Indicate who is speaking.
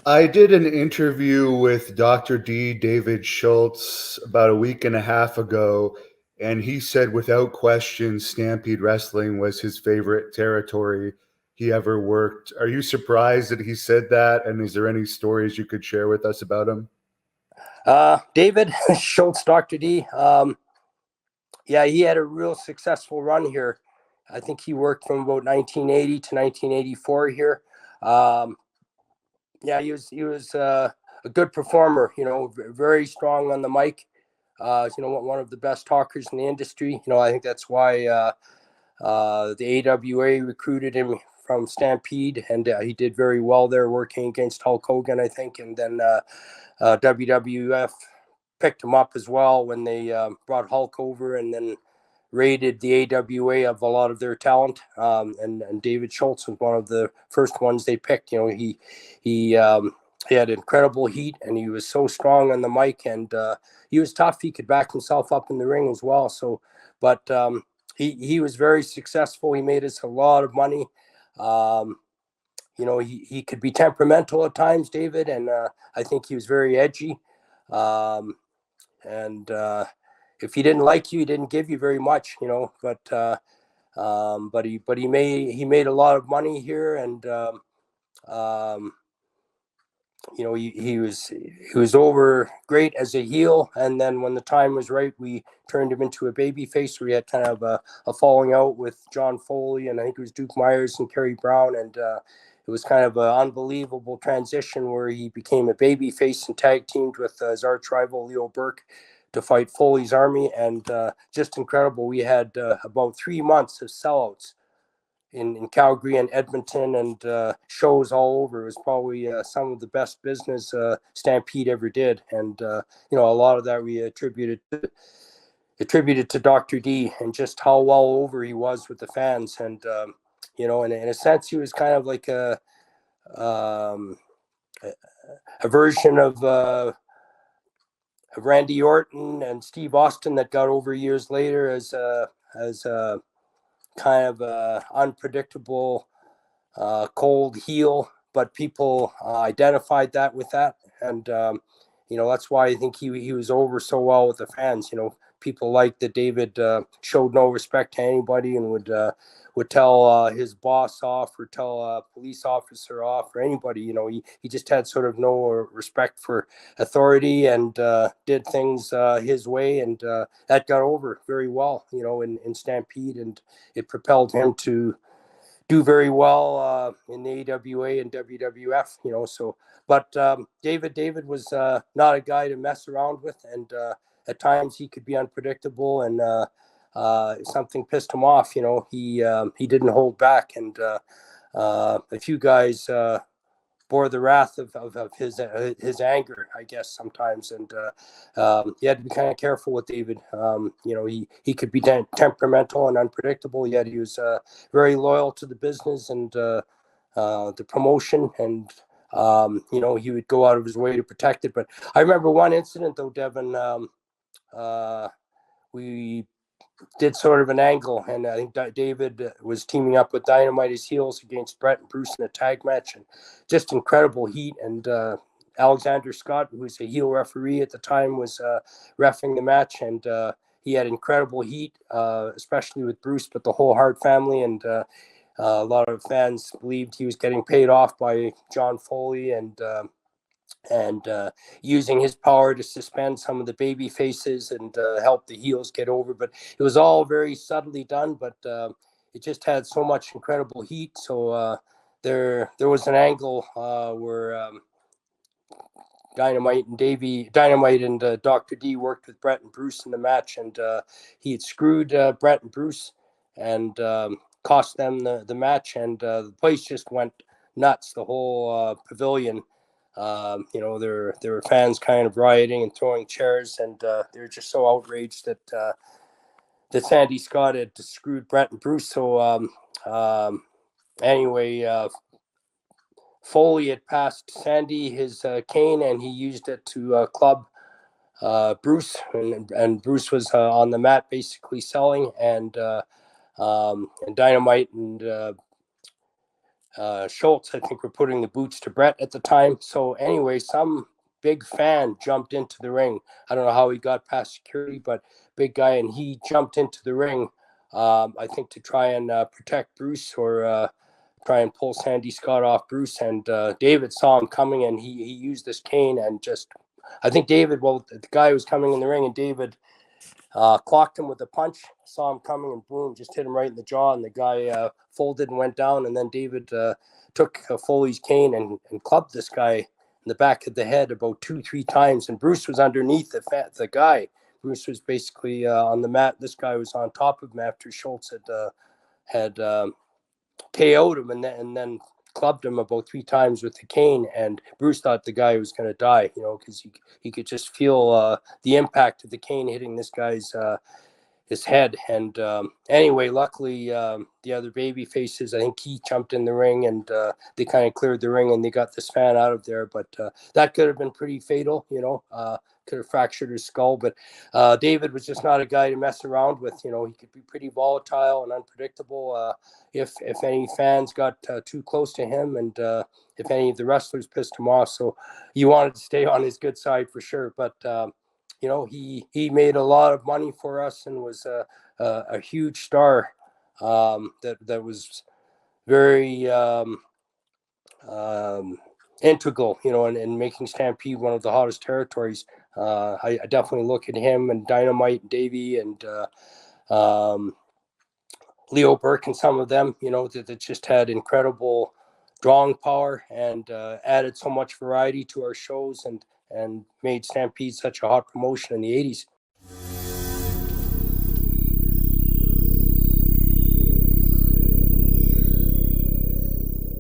Speaker 1: I did an interview with Dr. D. David Schultz about a week and a half ago, and he said without question Stampede Wrestling was his favorite territory he ever worked. Are you surprised that he said that? And is there any stories you could share with us about him?
Speaker 2: David Schultz, Dr. D. Yeah, he had a real successful run here. I think he worked from about 1980 to 1984 here. Um, yeah, he was a good performer. Very strong on the mic. One of the best talkers in the industry. I think that's why the AWA recruited him from Stampede, and he did very well there, working against Hulk Hogan, I think, and then WWF picked him up as well when they brought Hulk over, and then raided the AWA of a lot of their talent. And David Schultz was one of the first ones they picked. He had incredible heat, and he was so strong on the mic, and he was tough. He could back himself up in the ring as well. But he was very successful. He made us a lot of money. He could be temperamental at times, David, and I think he was very edgy. And if he didn't like you, he didn't give you very much, But he made a lot of money here, and um, he was over great as a heel, and then when the time was right, we turned him into a baby face. We had kind of a falling out with John Foley, and I think it was Duke Myers and Kerry Brown, and it was kind of an unbelievable transition where he became a baby face and tag teamed with his arch rival Leo Burke to fight Foley's army, and just incredible. We had about 3 months of sellouts in Calgary and Edmonton, and shows all over. It was probably some of the best business Stampede ever did, and a lot of that we attributed to Dr. D and just how well over he was with the fans. And in a sense, he was kind of like um, a version of Randy Orton and Steve Austin that got over years later as kind of unpredictable, cold heel, but people identified that with that, and that's why I think he was over so well with the fans. People liked that David showed no respect to anybody and would tell his boss off or tell a police officer off or anybody. He just had sort of no respect for authority, and did things his way, and that got over very well, in Stampede, and it propelled him to do very well in the AWA and WWF, but David was not a guy to mess around with, and at times he could be unpredictable, and if something pissed him off, he didn't hold back, and a few guys bore the wrath of his anger, I guess, sometimes, and you had to be kind of careful with David. He could be temperamental and unpredictable, yet he was very loyal to the business and the promotion, and he would go out of his way to protect it. But I remember one incident, though, Devin. We did sort of an angle, and I think David was teaming up with Dynamite as heels against Brett and Bruce in a tag match, and just incredible heat. And Alexander Scott, who was a heel referee at the time, was reffing the match, and he had incredible heat, especially with Bruce, but the whole Hart family, and a lot of fans believed he was getting paid off by John Foley, and using his power to suspend some of the baby faces and help the heels get over. But it was all very subtly done, but it just had so much incredible heat. So there was an angle where Dynamite and Dr. D worked with Brett and Bruce in the match, and he had screwed Brett and Bruce, and cost them the match, and the place just went nuts. The whole pavilion. There were fans kind of rioting and throwing chairs, and they were just so outraged that Sandy Scott had screwed Brett and Bruce. So anyway, Foley had passed Sandy his cane, and he used it to club Bruce, and Bruce was on the mat basically selling, and Dynamite and Schultz, I think, were putting the boots to Brett at the time. So anyway, some big fan jumped into the ring. I don't know how he got past security, but big guy, and he jumped into the ring, I think, to try and protect Bruce, or try and pull Sandy Scott off Bruce. And David saw him coming, and he used this cane and just, I think David, well, the guy was coming in the ring, and David clocked him with a punch, saw him coming, and boom, just hit him right in the jaw. And the guy folded and went down. And then David took Foley's cane and clubbed this guy in the back of the head about 2-3 times. And Bruce was underneath the guy. Bruce was basically on the mat. This guy was on top of him after Schultz had KO'd him, and then clubbed him about 3 times with the cane. And Bruce thought the guy was going to die, because he could just feel the impact of the cane hitting this guy's his head. And anyway, luckily the other baby faces, I think he jumped in the ring, and they kind of cleared the ring, and they got this fan out of there. But that could have been pretty fatal, could have fractured his skull. But David was just not a guy to mess around with. He could be pretty volatile and unpredictable. If any fans got too close to him, and if any of the wrestlers pissed him off. So you wanted to stay on his good side for sure. But he made a lot of money for us, and was a huge star that was very integral, in making Stampede one of the hottest territories. I definitely look at him and Dynamite and Davey and Leo Burke and some of them, that just had incredible drawing power, and added so much variety to our shows, and made Stampede such a hot promotion in the 80s.